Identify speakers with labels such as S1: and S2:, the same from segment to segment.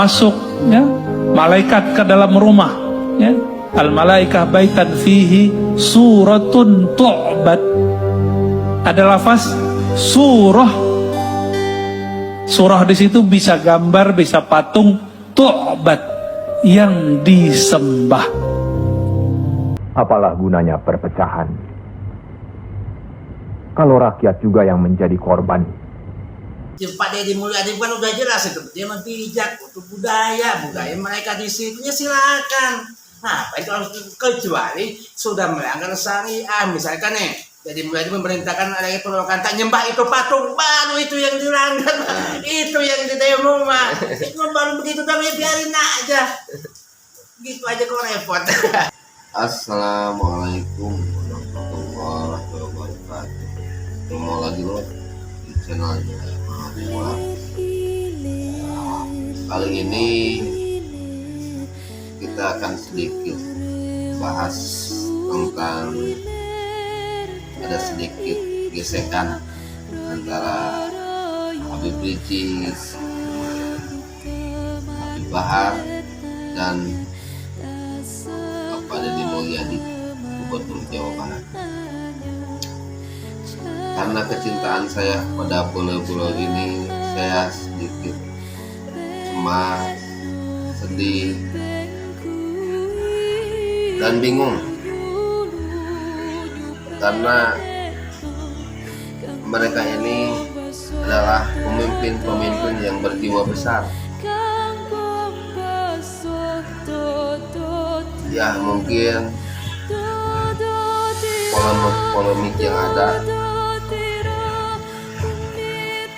S1: masuk ya malaikat ke dalam rumah ya, al malaikah baitan fihi suratun tu'bad, ada lafaz surah. Surah di situ bisa gambar, bisa patung, tu'bad, yang disembah.
S2: Apalah gunanya perpecahan kalau rakyat juga yang menjadi korban?
S3: Pak Deddy Mulyadi kan udah jelas itu, dia membijak untuk budaya mereka di situ ya silakan. Nah, itu harus kecuali sudah melanggar syariah, misalkan nih, Deddy Mulyadi memerintahkan ada penolakan tak nyembah itu patung, baru itu yang dilanggar, itu yang didemo mah. Itu baru begitu tapi biarin aja, gitu aja kok repot.
S4: Assalamualaikum warahmatullahi wabarakatuh. Ketemu lagi lo di channelnya. Kali ini kita akan sedikit bahas tentang ada sedikit gesekan antara Habib Ricis, Habib Bahar, dan Bapak Deddy Mulyadi, Gubernur Jawa Barat. Karena kecintaan saya pada pulau-pulau ini, saya sedikit cemas, sedih, dan bingung. Karena mereka ini adalah pemimpin-pemimpin yang berjiwa besar. Ya mungkin polemik yang ada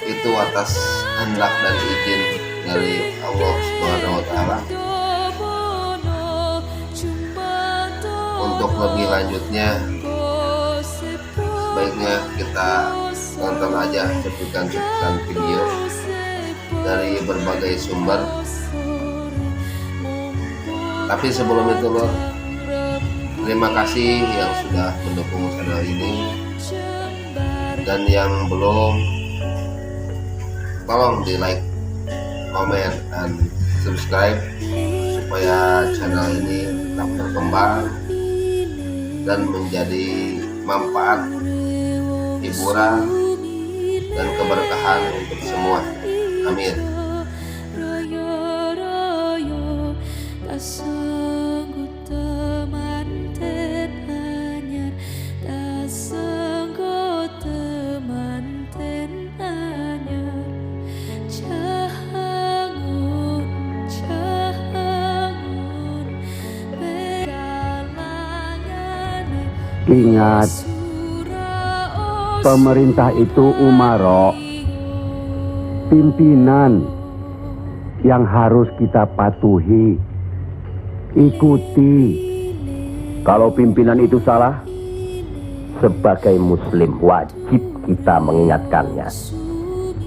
S4: itu atas kehendak dan izin dari Allah Subhanahu wa Ta'ala. Untuk lebih lanjutnya, sebaiknya kita tonton aja cuplikan-cuplikan video dari berbagai sumber. Tapi sebelum itu loh, terima kasih yang sudah mendukung channel ini, dan yang belum, tolong di like, comment, dan subscribe supaya channel ini tetap berkembang dan menjadi manfaat, hiburan, dan keberkahan untuk semua. Amin.
S2: Ingat, pemerintah itu umaro, pimpinan yang harus kita patuhi, ikuti. Kalau pimpinan itu salah, sebagai muslim wajib kita mengingatkannya.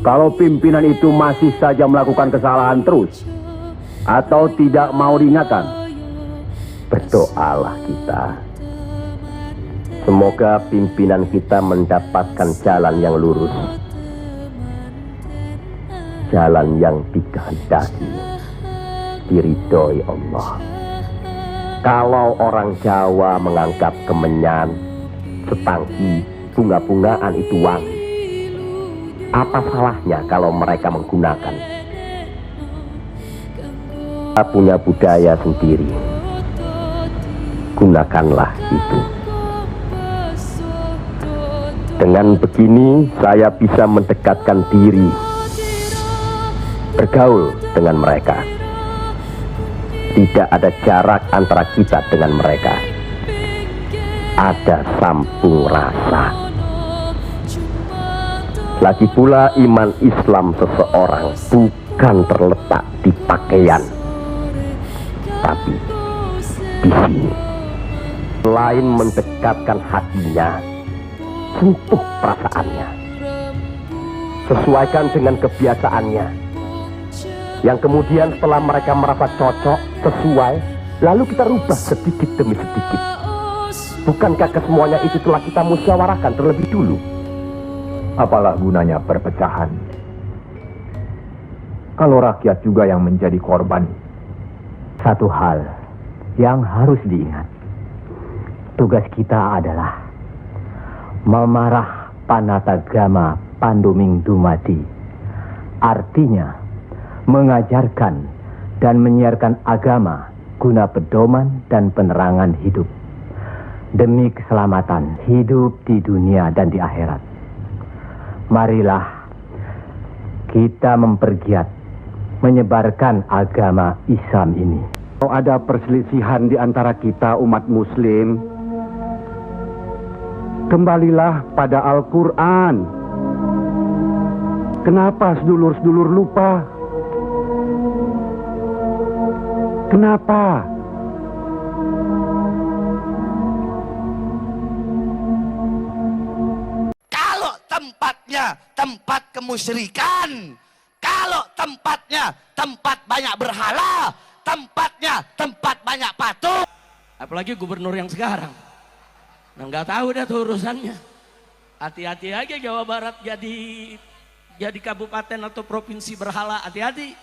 S2: Kalau pimpinan itu masih saja melakukan kesalahan terus atau tidak mau diingatkan, berdoalah kita. Semoga pimpinan kita mendapatkan jalan yang lurus, jalan yang dikehendaki, diridhoi Allah. Kalau orang Jawa menganggap kemenyan, setangki, bunga-bungaan itu wangi, apa salahnya kalau mereka menggunakan? Kita punya budaya sendiri, gunakanlah itu. Dengan begini saya bisa mendekatkan diri, bergaul dengan mereka. Tidak ada jarak antara kita dengan mereka. Ada sambung rasa. Lagi pula iman Islam seseorang bukan terletak di pakaian, tapi di sini. Selain mendekatkan hatinya, sentuh perasaannya, sesuaikan dengan kebiasaannya, yang kemudian setelah mereka merasa cocok, sesuai, lalu kita rubah sedikit demi sedikit. Bukankah kesemuanya itu telah kita musyawarahkan terlebih dulu? Apalah gunanya perpecahan kalau rakyat juga yang menjadi korban. Satu hal yang harus diingat, tugas kita adalah memarah panatagama panduming dumati. Artinya, mengajarkan dan menyiarkan agama guna pedoman dan penerangan hidup demi keselamatan hidup di dunia dan di akhirat. Marilah kita mempergiat menyebarkan agama Islam ini. Kalau ada perselisihan di antara kita umat muslim, kembalilah pada Al-Quran. Kenapa sedulur-sedulur lupa? Kenapa?
S5: Kalau tempatnya tempat kemusyrikan, kalau tempatnya tempat banyak berhala, tempatnya tempat banyak patung, apalagi gubernur yang sekarang, nah, nggak tahu dah tuh urusannya. Hati-hati aja Jawa Barat jadi kabupaten atau provinsi berhala, hati-hati.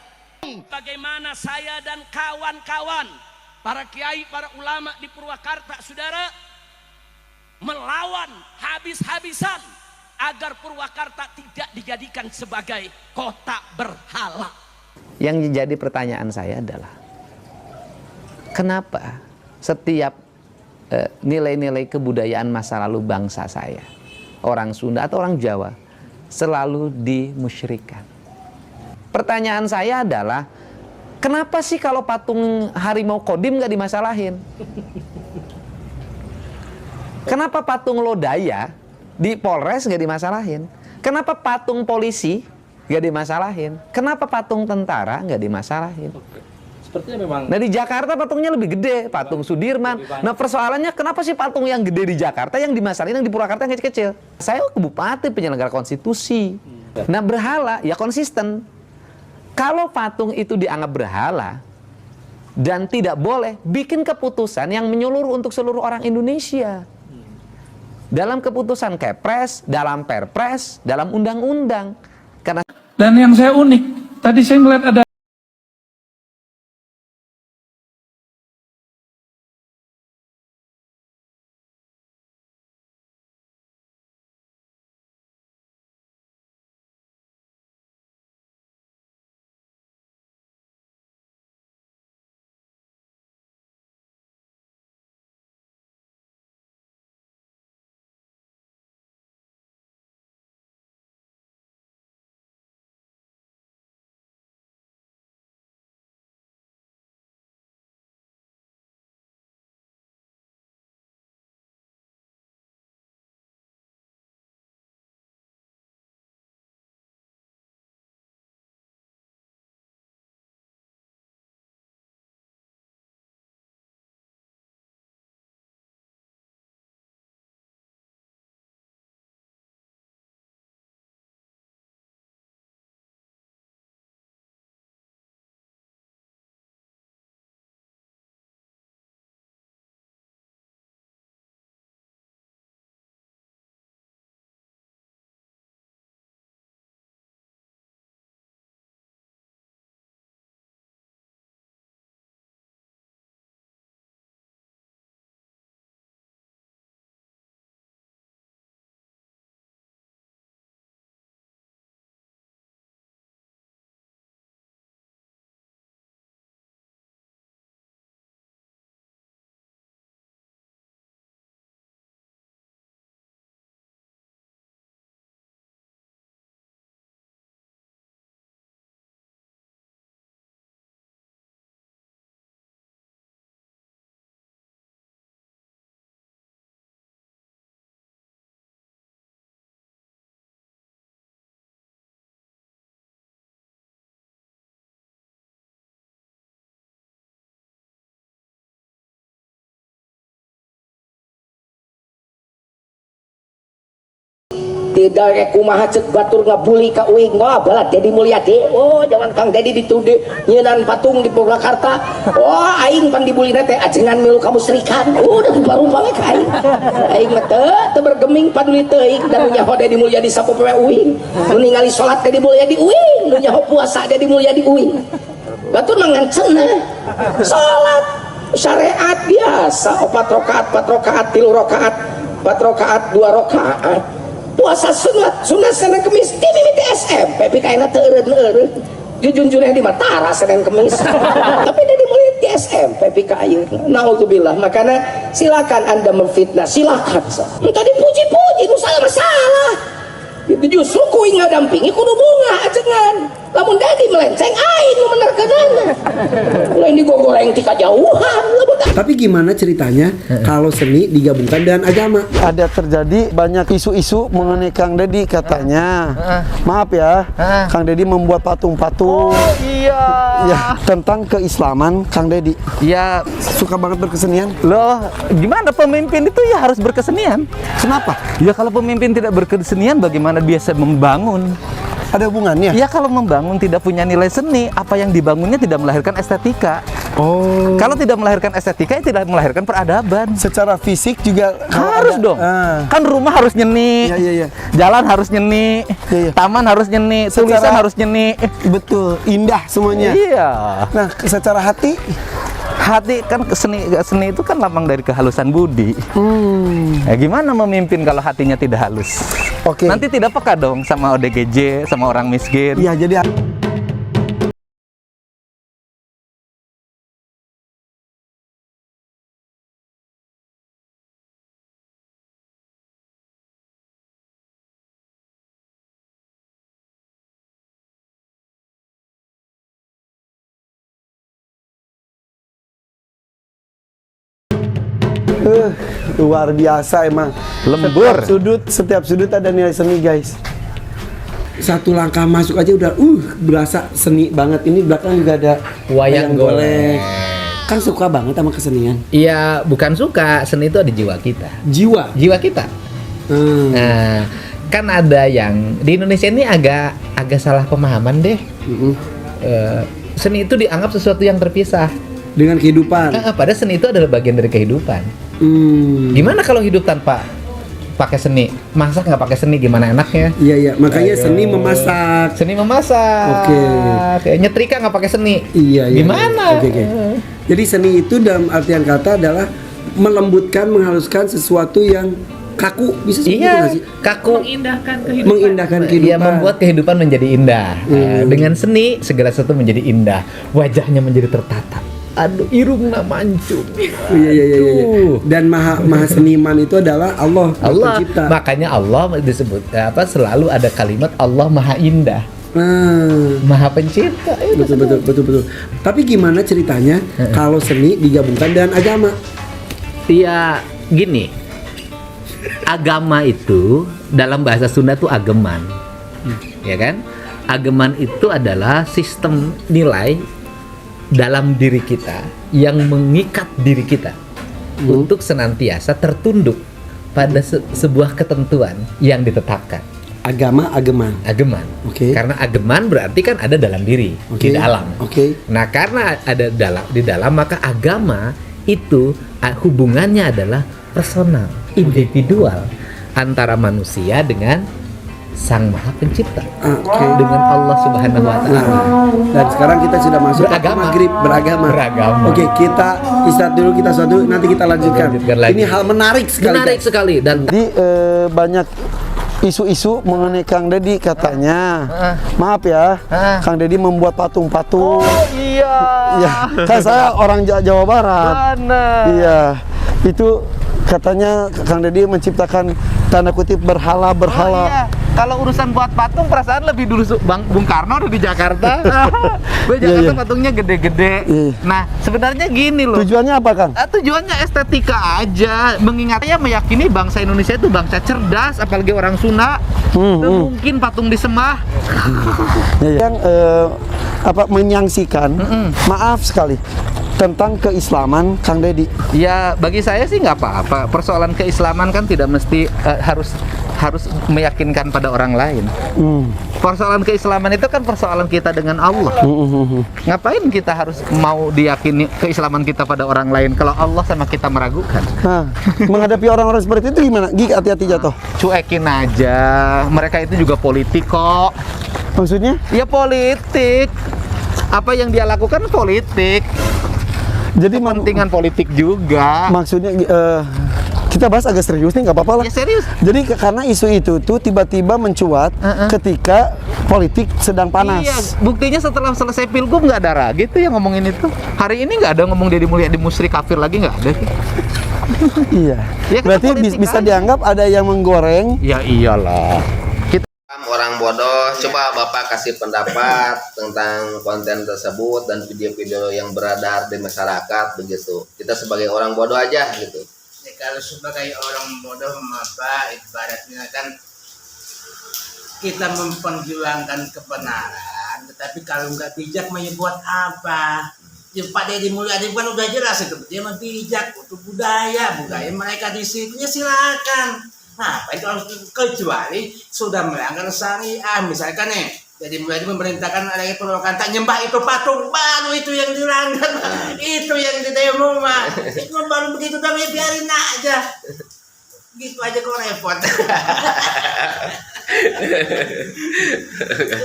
S5: Bagaimana saya dan kawan-kawan, para kiai, para ulama di Purwakarta, saudara, melawan habis-habisan agar Purwakarta tidak dijadikan sebagai kota berhala.
S6: Yang jadi pertanyaan saya adalah, kenapa setiap nilai-nilai kebudayaan masa lalu bangsa saya, orang Sunda atau orang Jawa, selalu dimusyrikan? Pertanyaan saya adalah, kenapa sih kalau patung harimau Kodim nggak dimasalahin? Kenapa patung Lodaya di Polres nggak dimasalahin? Kenapa patung polisi nggak dimasalahin? Kenapa patung tentara nggak dimasalahin?
S7: Sepertinya memang.
S6: Nah di Jakarta patungnya lebih gede, patung Sudirman. Nah persoalannya kenapa sih patung yang gede di Jakarta yang dimasalahin, yang di Purwakarta yang kecil-kecil? Saya bupati penyelenggara konstitusi. Nah berhala ya konsisten. Kalau patung itu dianggap berhala dan tidak boleh, bikin keputusan yang menyeluruh untuk seluruh orang Indonesia. Dalam keputusan Kepres, dalam Perpres, dalam undang-undang. Karena
S1: Dan yang saya unik, tadi saya melihat ada
S2: tidak rek kumaha cek batur ngabuli ka uing wah balat Dedi Mulyadi. Oh jangan Kang Dedi dituduh nyeunaan patung di Purwakarta. Oh aing pan dibuli teh ajengan milu kamu serikan. Udah baru banget aing. Aing mah teu bergeming paduli teuing dan nya Dedi Mulyadi sapopoe uing. Nu ningali salat Dedi Mulyadi uing.
S7: lu nyaho puasa jadi mulia di UI batur mangancena salat syariat biasa 4 rakaat 3 rakaat 4 rakaat 2 rakaat puasa sunat Senin Kemis di mimiti SMP pikaina teu eureun dijunjurnya di Matara Senin Kemis tapi dia dimulai di SMP pikain naudzubillah. Makanya silakan anda memfitnah, silakan entah dipuji-puji itu salah masalah itu justru kuing ngadampingi kudu bunga ajengan lamun dadi melenceng aing nu menerkeunana lain digogoreng ti kajauhan.
S8: Tapi gimana ceritanya kalau seni digabungkan dengan agama?
S9: Ada terjadi banyak isu-isu mengenai Kang Deddy katanya. Maaf ya, Kang Deddy membuat patung-patung.
S6: Oh iya.
S9: Ya, tentang keislaman Kang Deddy.
S6: Ya,
S9: Suka banget berkesenian.
S6: loh, gimana pemimpin itu ya harus berkesenian?
S9: Kenapa?
S6: Ya kalau pemimpin tidak berkesenian, bagaimana biasa membangun?
S9: Ada hubungannya?
S6: Ya kalau membangun tidak punya nilai seni, apa yang dibangunnya tidak melahirkan estetika.
S9: Oh.
S6: Kalau tidak melahirkan estetika, ya tidak melahirkan peradaban.
S9: Secara fisik juga
S6: Harus dong. Kan rumah harus nyeni,
S9: Iya, iya, iya.
S6: jalan harus nyeni,
S9: Iya, iya.
S6: taman harus nyeni, tulisan
S9: Secara-
S6: harus nyeni.
S9: Betul, indah semuanya.
S6: Iya.
S9: Nah, secara hati,
S6: Hati kan seni itu kan lambang dari kehalusan budi. Ya gimana memimpin kalau hatinya tidak halus?
S9: Oke.
S6: Nanti tidak peka dong sama ODGJ, sama orang miskin.
S9: iya jadi luar biasa emang.
S6: Lembur.
S9: Setiap sudut ada nilai seni, guys.
S8: Satu langkah masuk aja udah berasa seni banget. Ini belakang juga ada
S10: Wayang golek.
S8: Kan suka banget sama kesenian.
S10: Iya, bukan suka, seni itu ada di jiwa kita.
S8: Jiwa.
S10: Kita. Nah, kan ada yang di Indonesia ini agak salah pemahaman deh. Seni itu dianggap sesuatu yang terpisah.
S8: Dengan kehidupan.
S10: Padahal seni itu adalah bagian dari kehidupan. Gimana kalau hidup tanpa pakai seni? Masak nggak pakai seni gimana enaknya?
S8: Iya, makanya seni memasak.
S10: Seni memasak.
S8: Oke.
S10: Nyetrika nggak pakai seni.
S8: Iya.
S10: Gimana?
S8: Oke. Jadi seni itu dalam artian kata adalah melembutkan, menghaluskan sesuatu yang kaku, bisa seperti itu
S10: Iya,
S8: nggak sih?
S10: kaku.
S8: Mengindahkan kehidupan.
S10: Iya, membuat kehidupan menjadi indah. Dengan seni segala sesuatu menjadi indah. Wajahnya menjadi tertata. Aduh, irungna mancung.
S8: Iya. Dan maha seniman itu adalah Allah pencipta.
S10: Makanya Allah disebut selalu ada kalimat Allah Maha Indah. Maha Pencipta.
S8: Betul. Tapi gimana ceritanya kalau seni digabungkan dengan agama?
S10: Iya, gini. Agama itu dalam bahasa Sunda tuh ageman. Ya kan? Ageman itu adalah sistem nilai dalam diri kita yang mengikat diri kita untuk senantiasa tertunduk pada sebuah ketentuan yang ditetapkan.
S8: Ageman. Oke.
S10: Karena ageman berarti kan ada dalam diri, di dalam. Nah, karena ada di dalam maka agama itu hubungannya adalah personal, individual antara manusia dengan Sang Maha Pencipta, dengan Allah Subhanahu Wa Taala.
S8: Dan sekarang kita sudah masuk ke maghrib beragama. Oke, kita istirahat dulu, kita suatu nanti kita lanjutkan. Ini hal menarik sekali.
S10: Dan
S9: banyak isu-isu mengenai Kang Deddy katanya. Maaf ya, Kang Deddy membuat patung-patung.
S6: Oh iya.
S9: Ya, kan saya orang Jawa Barat.
S6: Benar.
S9: Iya, itu katanya Kang Deddy menciptakan tanda kutip berhala.
S6: Oh, iya. Kalau urusan buat patung, perasaan lebih dulu Bung Karno udah di Jakarta. Di Jakarta patungnya gede-gede. Nah, sebenarnya gini loh.
S9: Tujuannya apa, Kang?
S6: Tujuannya estetika aja. Mengingatnya meyakini bangsa Indonesia itu bangsa cerdas, apalagi orang Sunda. Mungkin patung disemah.
S9: Yang menyangsikan, maaf sekali, tentang keislaman Kang Deddy.
S6: Ya, bagi saya sih nggak apa-apa. Persoalan keislaman kan tidak mesti harus meyakinkan pada orang lain. Persoalan keislaman itu kan persoalan kita dengan Allah. Ngapain kita harus mau diyakini keislaman kita pada orang lain kalau Allah sama kita meragukan?
S9: Menghadapi orang-orang seperti itu gimana? Hati-hati jatuh.
S6: Cuekin aja. Mereka itu juga politik kok.
S9: Maksudnya?
S6: Ya politik. Apa yang dia lakukan politik.
S9: Jadi
S6: Kepentingan politik juga.
S9: maksudnya kita bahas agak serius nih, nggak apa-apa lah.
S6: Ya serius.
S9: Jadi karena isu itu tuh tiba-tiba mencuat ketika politik sedang panas.
S6: Iya, buktinya setelah selesai pilgub nggak ada lagi tuh yang ngomongin itu. Hari ini nggak ada ngomong Deddy Mulyadi musyrik kafir lagi, nggak ada.
S9: Iya.
S6: Ya, kan
S9: Berarti
S6: politik
S9: bisa
S6: aja.
S9: dianggap ada yang menggoreng.
S6: Ya iyalah.
S4: Orang bodoh, coba Bapak kasih pendapat tentang konten tersebut dan video-video yang beredar di masyarakat begitu. Kita sebagai orang bodoh aja gitu.
S3: Ya, kalau sebagai orang bodoh apa ibaratnya kan kita memperjuangkan kebenaran, tetapi kalau nggak bijak mau buat apa? Ya, Pak Deddy Mulyadi kan udah jelas itu, dia mah bijak untuk budaya mereka di situ ya silakan. Nah, itu harus kecuali sudah melanggar syariah, misalkan nih. Jadi mulai memerintahkan ada penolakan tak nyembah itu patung, baru itu yang dilanggar, itu yang didemo mah. Itu baru begitu dong ya biarin aja. Gitu aja kok repot.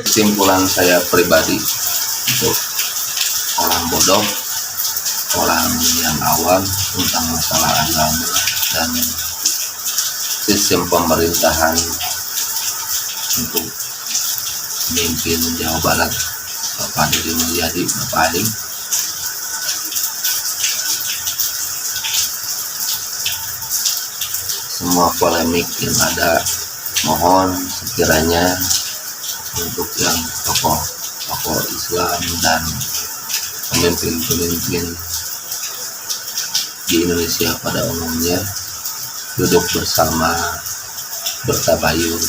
S4: Kesimpulan saya pribadi untuk orang bodoh, orang yang awam tentang masalah agama dan sistem pemerintahan untuk memimpin Jawa Barat, Bapak Deddy Mulyadi, Bapak Adi. Semua polemik yang ada, mohon sekiranya untuk yang tokoh Islam dan pemimpin-pemimpin di Indonesia pada umumnya duduk bersama, bertabayun,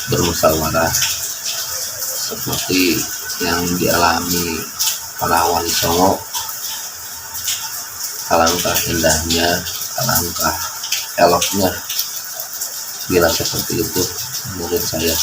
S4: bermusyawarah seperti yang dialami para wali songo. Alangkah indahnya, alangkah eloknya bila seperti itu menurut saya.